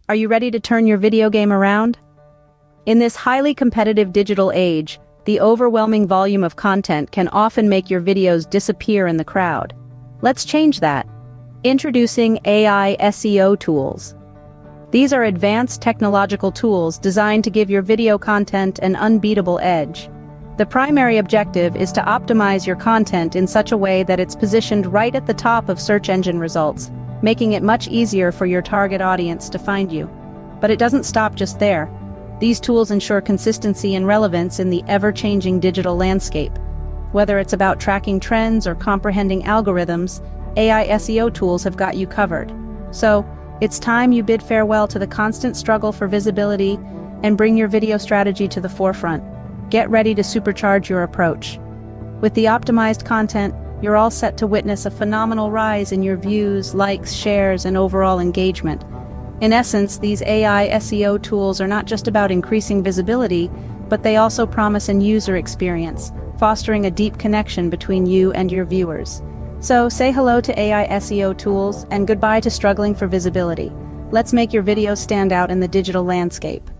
Are you ready to turn your video game around? In this highly competitive digital age, the overwhelming volume of content can often make your videos disappear in the crowd. Let's change that. Introducing AI SEO tools. These are advanced technological tools designed to give your video content an unbeatable edge. The primary objective is to optimize your content in such a way that it's positioned right at the top of search engine results, making it much easier for your target audience to find you. But it doesn't stop just there. These tools ensure consistency and relevance in the ever-changing digital landscape. Whether it's about tracking trends or comprehending algorithms, AI SEO tools have got you covered. So, it's time you bid farewell to the constant struggle for visibility and bring your video strategy to the forefront. Get ready to supercharge your approach. With the optimized content, you're all set to witness a phenomenal rise in your views, likes, shares, and overall engagement. In essence, these AI SEO tools are not just about increasing visibility, but they also promise an user experience, fostering a deep connection between you and your viewers. So, say hello to AI SEO tools and goodbye to struggling for visibility. Let's make your videos stand out in the digital landscape.